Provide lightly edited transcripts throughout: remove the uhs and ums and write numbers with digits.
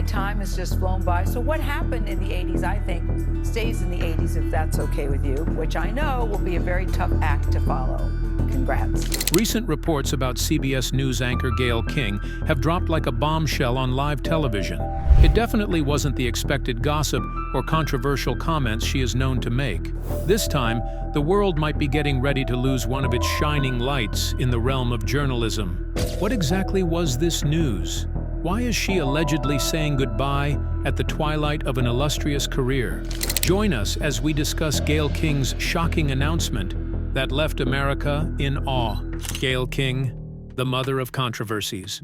twilight time has just flown by. So what happened in the 80s, I think, stays in the 80s, if that's okay with you, which I know will be a very tough act to follow. Congrats. Recent reports about CBS News anchor Gayle King have dropped like a bombshell on live television. It definitely wasn't the expected gossip or controversial comments she is known to make. This time, the world might be getting ready to lose one of its shining lights in the realm of journalism. What exactly was this news? Why is she allegedly saying goodbye at the twilight of an illustrious career? Join us as we discuss Gayle King's shocking announcement that left America in awe. Gayle King, the mother of controversies.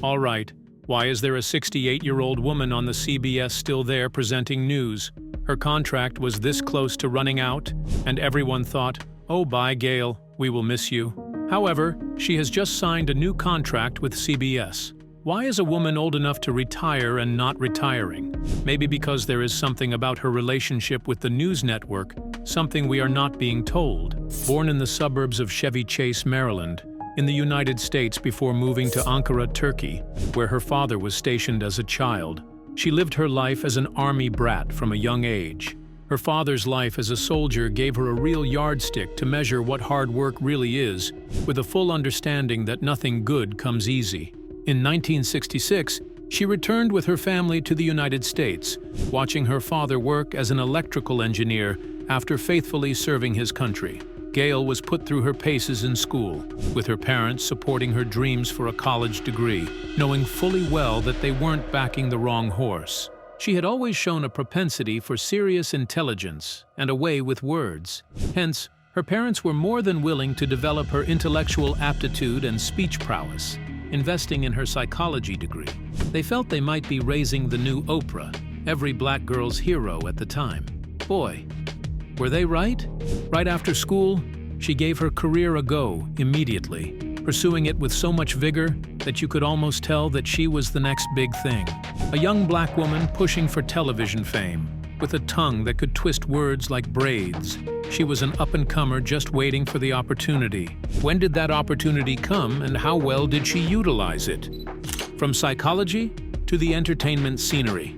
All right, why is there a 68-year-old woman on the CBS still there presenting news? Her contract was this close to running out, and everyone thought, oh, bye, Gayle, we will miss you. However, she has just signed a new contract with CBS. Why is a woman old enough to retire and not retiring? Maybe because there is something about her relationship with the news network, something we are not being told. Born in the suburbs of Chevy Chase, Maryland, in the United States before moving to Ankara, Turkey, where her father was stationed as a child, she lived her life as an army brat from a young age. Her father's life as a soldier gave her a real yardstick to measure what hard work really is, with a full understanding that nothing good comes easy. In 1966, she returned with her family to the United States, watching her father work as an electrical engineer after faithfully serving his country. Gayle was put through her paces in school, with her parents supporting her dreams for a college degree, knowing fully well that they weren't backing the wrong horse. She had always shown a propensity for serious intelligence and a way with words. Hence, her parents were more than willing to develop her intellectual aptitude and speech prowess, investing in her psychology degree. They felt they might be raising the new Oprah, every black girl's hero at the time. Boy, were they right? Right after school, she gave her career a go immediately, pursuing it with so much vigor that you could almost tell that she was the next big thing. A young black woman pushing for television fame, with a tongue that could twist words like braids. She was an up-and-comer just waiting for the opportunity. When did that opportunity come, and how well did she utilize it? From psychology to the entertainment scenery.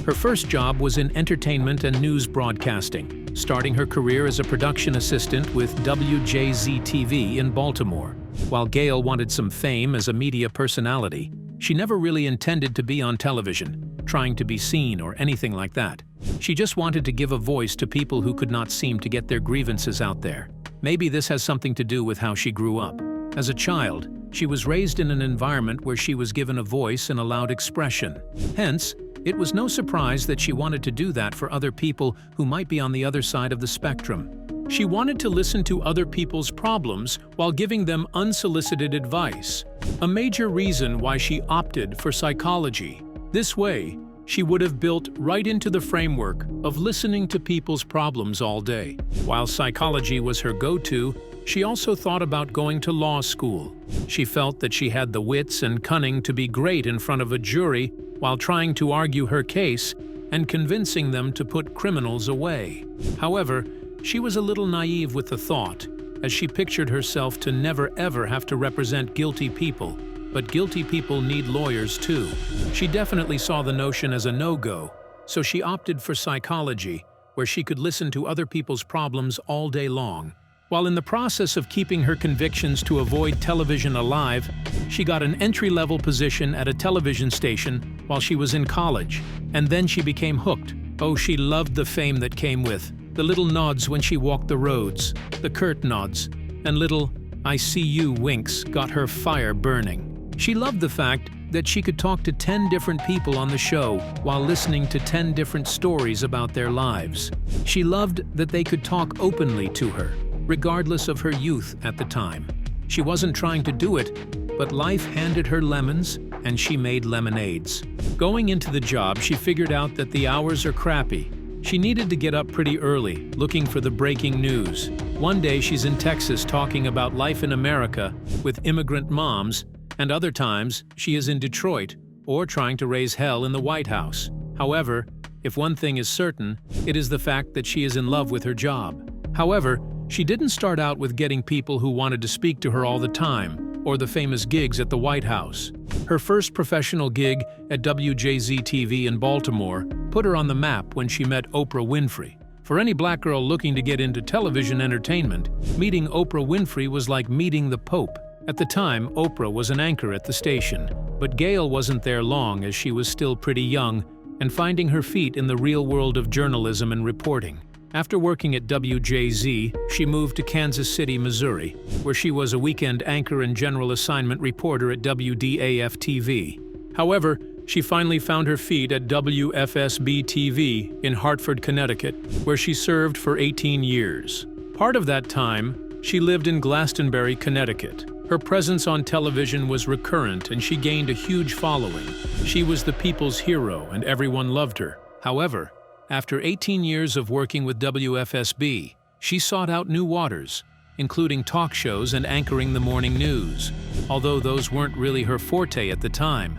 Her first job was in entertainment and news broadcasting, starting her career as a production assistant with WJZ-TV in Baltimore. While Gayle wanted some fame as a media personality, she never really intended to be on television, trying to be seen or anything like that. She just wanted to give a voice to people who could not seem to get their grievances out there. Maybe this has something to do with how she grew up. As a child, she was raised in an environment where she was given a voice and allowed expression. Hence, it was no surprise that she wanted to do that for other people who might be on the other side of the spectrum. She wanted to listen to other people's problems while giving them unsolicited advice, a major reason why she opted for psychology. This way, she would have built right into the framework of listening to people's problems all day. While psychology was her go-to, she also thought about going to law school. She felt that she had the wits and cunning to be great in front of a jury while trying to argue her case and convincing them to put criminals away. However, she was a little naive with the thought, as she pictured herself to never ever have to represent guilty people. But guilty people need lawyers too. She definitely saw the notion as a no-go, so she opted for psychology, where she could listen to other people's problems all day long. While in the process of keeping her convictions to avoid television alive, she got an entry-level position at a television station while she was in college, and then she became hooked. Oh, she loved the fame that came with the little nods when she walked the roads, the curt nods, and little "I see you" winks got her fire burning. She loved the fact that she could talk to 10 different people on the show while listening to 10 different stories about their lives. She loved that they could talk openly to her, regardless of her youth at the time. She wasn't trying to do it, but life handed her lemons and she made lemonades. Going into the job, she figured out that the hours are crappy. She needed to get up pretty early, looking for the breaking news. One day she's in Texas talking about life in America with immigrant moms, and other times she is in Detroit or trying to raise hell in the White House. However, if one thing is certain, it is the fact that she is in love with her job. However, she didn't start out with getting people who wanted to speak to her all the time. or the famous gigs at the White House. Her first professional gig at WJZ-TV in Baltimore put her on the map when she met Oprah Winfrey. For any black girl looking to get into television entertainment, meeting Oprah Winfrey was like meeting the Pope. At the time, Oprah was an anchor at the station, but Gayle wasn't there long as she was still pretty young and finding her feet in the real world of journalism and reporting. After working at WJZ, she moved to Kansas City, Missouri, where she was a weekend anchor and general assignment reporter at WDAF-TV. However, she finally found her feet at WFSB-TV in Hartford, Connecticut, where she served for 18 years. Part of that time, she lived in Glastonbury, Connecticut. Her presence on television was recurrent and she gained a huge following. She was the people's hero and everyone loved her. However, after 18 years of working with WFSB, she sought out new waters, including talk shows and anchoring the morning news. Although those weren't really her forte at the time,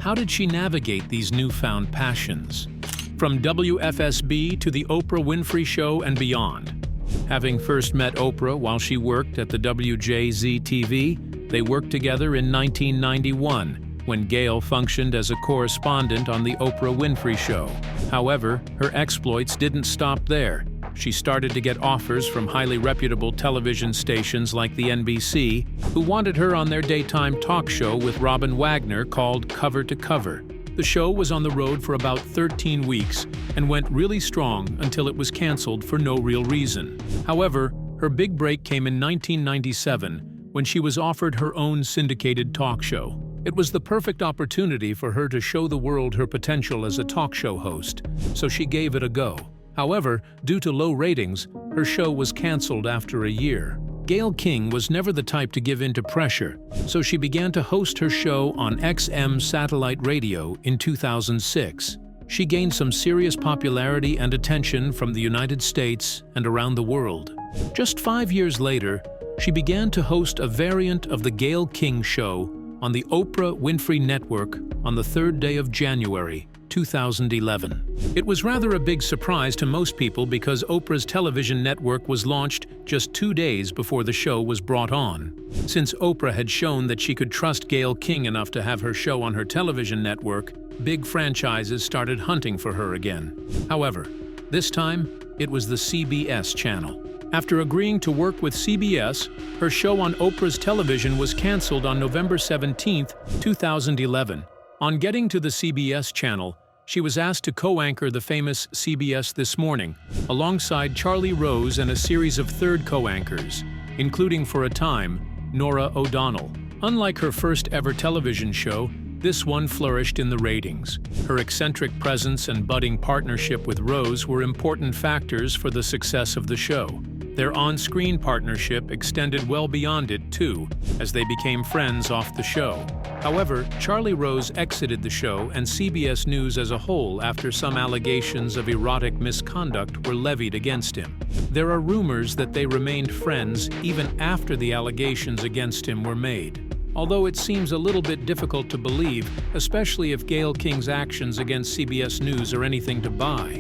how did she navigate these newfound passions? From WFSB to the Oprah Winfrey Show and beyond. Having first met Oprah while she worked at the WJZ-TV, they worked together in 1991, when Gayle functioned as a correspondent on the Oprah Winfrey Show. However, her exploits didn't stop there. She started to get offers from highly reputable television stations like the NBC, who wanted her on their daytime talk show with Robin Wagner called Cover to Cover. The show was on the road for about 13 weeks and went really strong until it was canceled for no real reason. However, her big break came in 1997 when she was offered her own syndicated talk show. It was the perfect opportunity for her to show the world her potential as a talk show host, so she gave it a go. However, due to low ratings, her show was canceled after a year. Gayle King was never the type to give in to pressure, so she began to host her show on XM satellite radio in 2006. She gained some serious popularity and attention from the United States and around the world. Just 5 years later, she began to host a variant of the Gayle King Show on the Oprah Winfrey Network on the 3rd day of January, 2011. It was rather a big surprise to most people because Oprah's television network was launched just 2 days before the show was brought on. Since Oprah had shown that she could trust Gayle King enough to have her show on her television network, big franchises started hunting for her again. However, this time, it was the CBS channel. After agreeing to work with CBS, her show on Oprah's television was canceled on November 17, 2011. On getting to the CBS channel, she was asked to co-anchor the famous CBS This Morning, alongside Charlie Rose and a series of third co-anchors, including for a time, Norah O'Donnell. Unlike her first ever television show, this one flourished in the ratings. Her eccentric presence and budding partnership with Rose were important factors for the success of the show. Their on-screen partnership extended well beyond it, too, as they became friends off the show. However, Charlie Rose exited the show and CBS News as a whole after some allegations of erotic misconduct were levied against him. There are rumors that they remained friends even after the allegations against him were made. Although it seems a little bit difficult to believe, especially if Gayle King's actions against CBS News are anything to buy.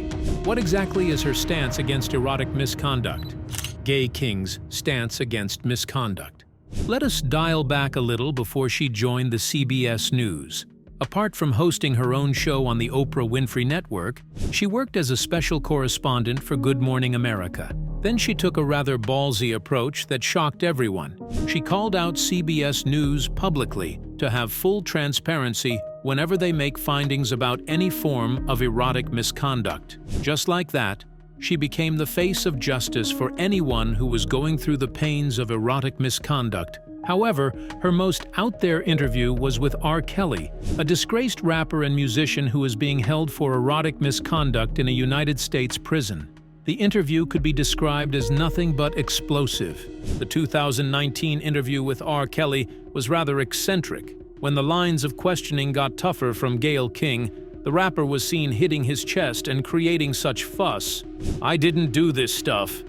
What exactly is her stance against erotic misconduct? Gayle King's stance against misconduct. Let us dial back a little before she joined the CBS News. Apart from hosting her own show on the Oprah Winfrey Network, she worked as a special correspondent for Good Morning America. Then she took a rather ballsy approach that shocked everyone. She called out CBS News publicly to have full transparency whenever they make findings about any form of erotic misconduct. Just like that, she became the face of justice for anyone who was going through the pains of erotic misconduct. However, her most out-there interview was with R. Kelly, a disgraced rapper and musician who is being held for erotic misconduct in a United States prison. The interview could be described as nothing but explosive. The 2019 interview with R. Kelly was rather eccentric. When the lines of questioning got tougher from Gayle King, the rapper was seen hitting his chest and creating such fuss. "I didn't do this stuff,"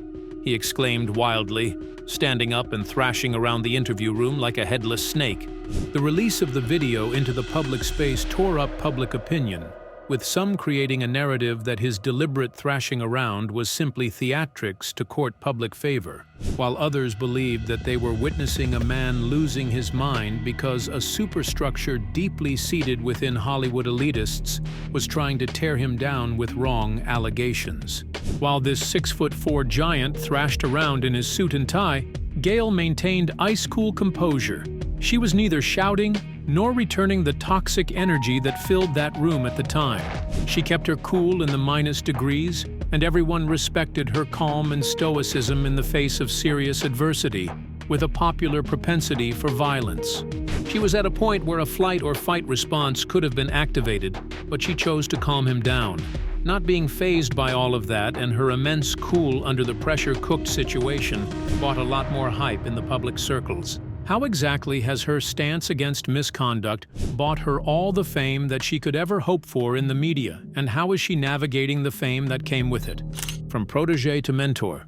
he exclaimed wildly, standing up and thrashing around the interview room like a headless snake. The release of the video into the public space tore up public opinion. with some creating a narrative that his deliberate thrashing around was simply theatrics to court public favor, while others believed that they were witnessing a man losing his mind because a superstructure deeply seated within Hollywood elitists was trying to tear him down with wrong allegations. While this 6'4" giant thrashed around in his suit and tie, Gayle maintained ice-cool composure. She was neither shouting nor returning the toxic energy that filled that room at the time. She kept her cool in the minus degrees, and everyone respected her calm and stoicism in the face of serious adversity, with a popular propensity for violence. She was at a point where a flight or fight response could have been activated, but she chose to calm him down. Not being fazed by all of that, and her immense cool under the pressure-cooked situation brought a lot more hype in the public circles. How exactly has her stance against misconduct bought her all the fame that she could ever hope for in the media, and how is she navigating the fame that came with it? From protege to mentor.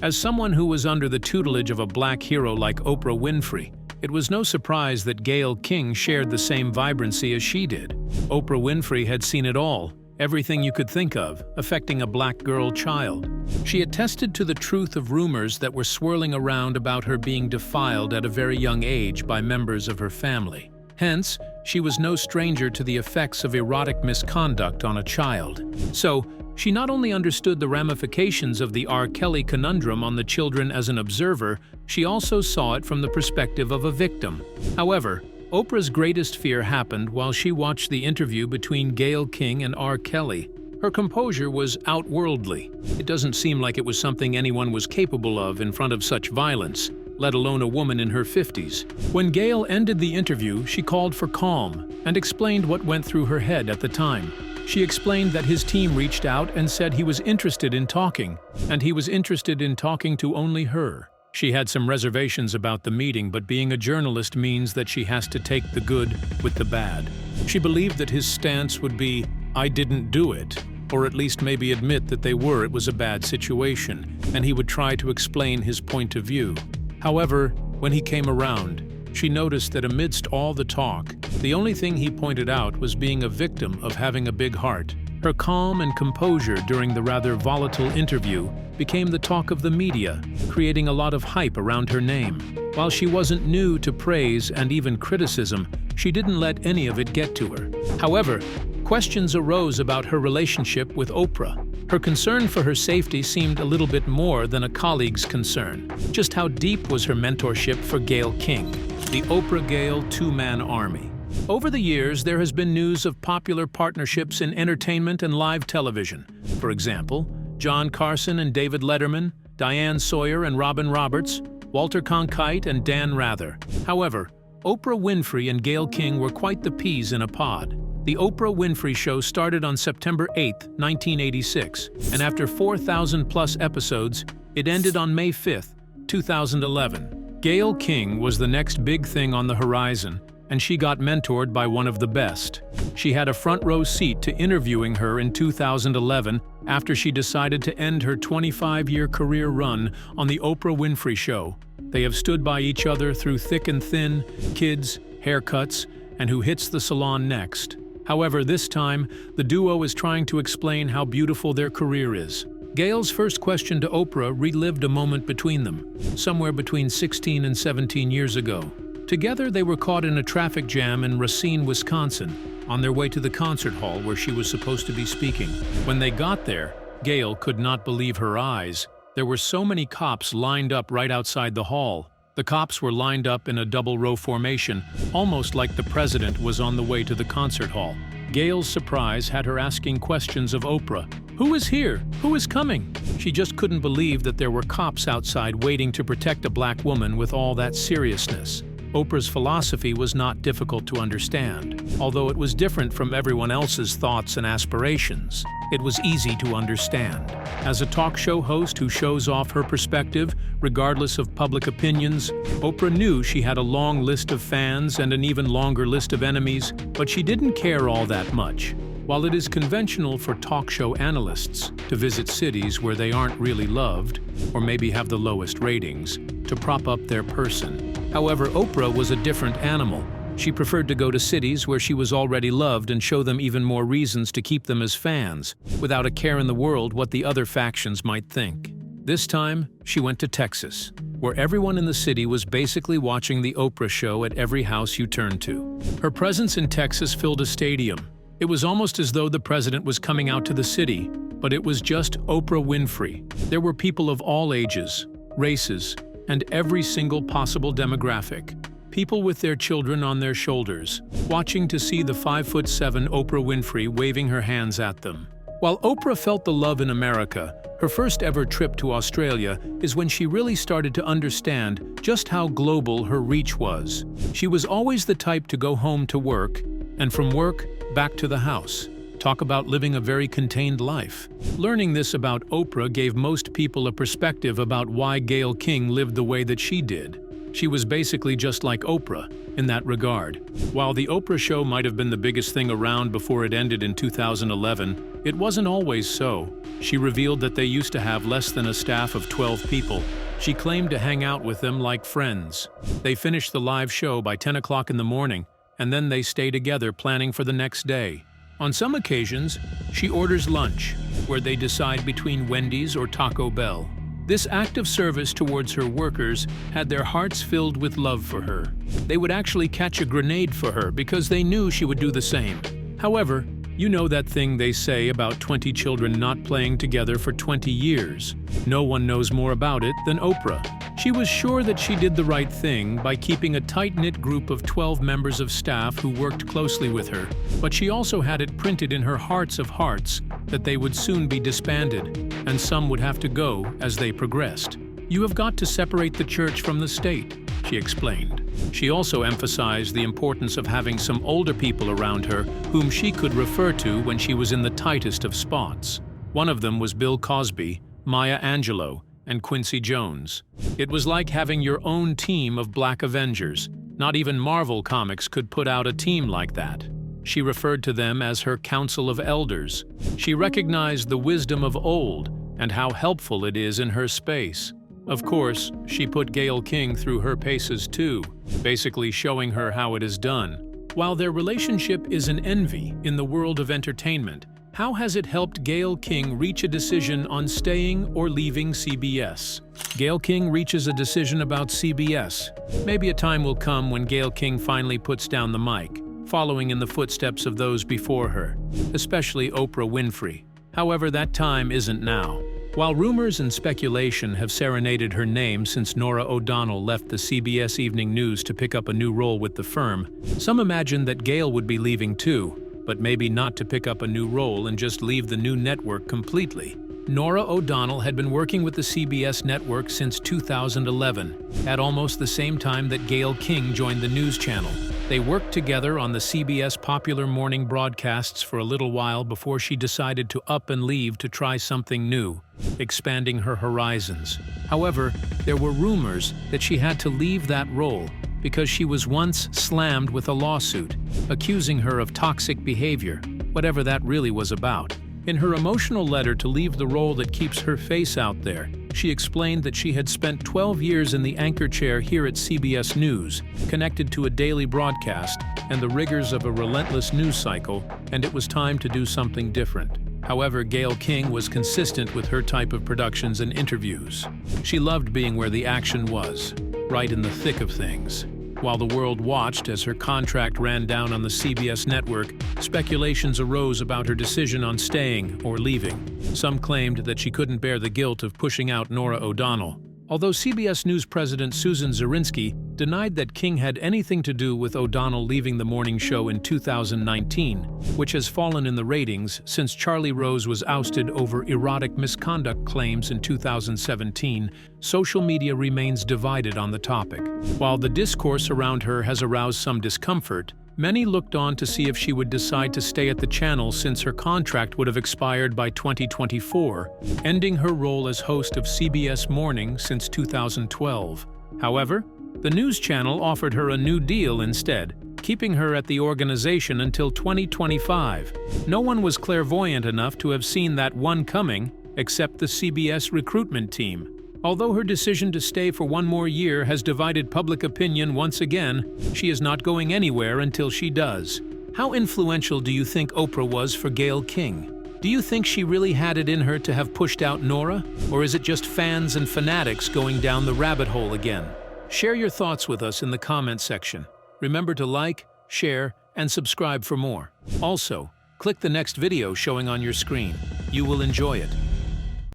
As someone who was under the tutelage of a black hero like Oprah Winfrey, it was no surprise that Gayle King shared the same vibrancy as she did. Oprah Winfrey had seen it all, everything you could think of, affecting a black girl child. She attested to the truth of rumors that were swirling around about her being defiled at a very young age by members of her family. Hence, she was no stranger to the effects of erotic misconduct on a child. So, she not only understood the ramifications of the R. Kelly conundrum on the children as an observer, she also saw it from the perspective of a victim. However, Oprah's greatest fear happened while she watched the interview between Gayle King and R. Kelly. Her composure was outworldly. It doesn't seem like it was something anyone was capable of in front of such violence, let alone a woman in her 50s. When Gayle ended the interview, she called for calm and explained what went through her head at the time. She explained that his team reached out and said he was interested in talking, and he was interested in talking to only her. She had some reservations about the meeting, but being a journalist means that she has to take the good with the bad. She believed that his stance would be, "I didn't do it," or at least maybe admit that it was a bad situation, and he would try to explain his point of view. However, when he came around, she noticed that amidst all the talk, the only thing he pointed out was being a victim of having a big heart. Her calm and composure during the rather volatile interview became the talk of the media, creating a lot of hype around her name. While she wasn't new to praise and even criticism, she didn't let any of it get to her. However, questions arose about her relationship with Oprah. Her concern for her safety seemed a little bit more than a colleague's concern. Just how deep was her mentorship for Gayle King, the Oprah-Gayle two-man army? Over the years, there has been news of popular partnerships in entertainment and live television. For example, John Carson and David Letterman, Diane Sawyer and Robin Roberts, Walter Cronkite and Dan Rather. However, Oprah Winfrey and Gayle King were quite the peas in a pod. The Oprah Winfrey Show started on September 8, 1986, and after 4,000-plus episodes, it ended on May 5, 2011. Gayle King was the next big thing on the horizon, and she got mentored by one of the best. She had a front-row seat to interviewing her in 2011 after she decided to end her 25-year career run on The Oprah Winfrey Show. They have stood by each other through thick and thin, kids, haircuts, and who hits the salon next. However, this time, the duo is trying to explain how beautiful their career is. Gayle's first question to Oprah relived a moment between them, somewhere between 16 and 17 years ago. Together, they were caught in a traffic jam in Racine, Wisconsin, on their way to the concert hall where she was supposed to be speaking. When they got there, Gayle could not believe her eyes. There were so many cops lined up right outside the hall. The cops were lined up in a double-row formation, almost like the president was on the way to the concert hall. Gayle's surprise had her asking questions of Oprah. Who is here? Who is coming? She just couldn't believe that there were cops outside waiting to protect a black woman with all that seriousness. Oprah's philosophy was not difficult to understand, although it was different from everyone else's thoughts and aspirations. It was easy to understand. As a talk show host who shows off her perspective, regardless of public opinions, Oprah knew she had a long list of fans and an even longer list of enemies, but she didn't care all that much. While it is conventional for talk show analysts to visit cities where they aren't really loved, or maybe have the lowest ratings, to prop up their person. However, Oprah was a different animal. She preferred to go to cities where she was already loved and show them even more reasons to keep them as fans, without a care in the world what the other factions might think. This time, she went to Texas, where everyone in the city was basically watching the Oprah show at every house you turned to. Her presence in Texas filled a stadium. It was almost as though the president was coming out to the city, but it was just Oprah Winfrey. There were people of all ages, races, and every single possible demographic. People with their children on their shoulders, watching to see the 5'7" Oprah Winfrey waving her hands at them. While Oprah felt the love in America, her first ever trip to Australia is when she really started to understand just how global her reach was. She was always the type to go home to work, and from work, back to the house. Talk about living a very contained life. Learning this about Oprah gave most people a perspective about why Gayle King lived the way that she did. She was basically just like Oprah in that regard. While the Oprah show might have been the biggest thing around before it ended in 2011, it wasn't always so. She revealed that they used to have less than a staff of 12 people. She claimed to hang out with them like friends. They finished the live show by 10 o'clock in the morning, and then they stay together planning for the next day. On some occasions, she orders lunch, where they decide between Wendy's or Taco Bell. This act of service towards her workers had their hearts filled with love for her. They would actually catch a grenade for her because they knew she would do the same. However, you know that thing they say about 20 children not playing together for 20 years. No one knows more about it than Oprah. She was sure that she did the right thing by keeping a tight-knit group of 12 members of staff who worked closely with her, but she also had it printed in her hearts of hearts that they would soon be disbanded, and some would have to go as they progressed. "You have got to separate the church from the state," she explained. She also emphasized the importance of having some older people around her whom she could refer to when she was in the tightest of spots. One of them was Bill Cosby, Maya Angelou, and Quincy Jones. It was like having your own team of Black Avengers. Not even Marvel Comics could put out a team like that. She referred to them as her Council of Elders. She recognized the wisdom of old and how helpful it is in her space. Of course, she put Gayle King through her paces too, basically showing her how it is done. While their relationship is an envy in the world of entertainment, how has it helped Gayle King reach a decision on staying or leaving CBS? Gayle King reaches a decision about CBS. Maybe a time will come when Gayle King finally puts down the mic, following in the footsteps of those before her, especially Oprah Winfrey. However, that time isn't now. While rumors and speculation have serenaded her name since Norah O'Donnell left the CBS Evening News to pick up a new role with the firm, some imagined that Gayle would be leaving too, but maybe not to pick up a new role and just leave the new network completely. Norah O'Donnell had been working with the CBS network since 2011, at almost the same time that Gayle King joined the news channel. They worked together on the CBS popular morning broadcasts for a little while before she decided to up and leave to try something new, expanding her horizons. However, there were rumors that she had to leave that role because she was once slammed with a lawsuit, accusing her of toxic behavior, whatever that really was about. In her emotional letter to leave the role that keeps her face out there, she explained that she had spent 12 years in the anchor chair here at CBS News, connected to a daily broadcast and the rigors of a relentless news cycle, and it was time to do something different. However, Gayle King was consistent with her type of productions and interviews. She loved being where the action was, right in the thick of things. While the world watched as her contract ran down on the CBS network, speculations arose about her decision on staying or leaving. Some claimed that she couldn't bear the guilt of pushing out Norah O'Donnell. Although CBS News President Susan Zirinsky denied that King had anything to do with O'Donnell leaving the morning show in 2019, which has fallen in the ratings since Charlie Rose was ousted over erotic misconduct claims in 2017, social media remains divided on the topic. While the discourse around her has aroused some discomfort, many looked on to see if she would decide to stay at the channel since her contract would have expired by 2024, ending her role as host of CBS Morning since 2012. However, the news channel offered her a new deal instead, keeping her at the organization until 2025. No one was clairvoyant enough to have seen that one coming, except the CBS recruitment team. Although her decision to stay for one more year has divided public opinion once again, she is not going anywhere until she does. How influential do you think Oprah was for Gayle King? Do you think she really had it in her to have pushed out Nora? Or is it just fans and fanatics going down the rabbit hole again? Share your thoughts with us in the comment section. Remember to like, share, and subscribe for more. Also, click the next video showing on your screen. You will enjoy it.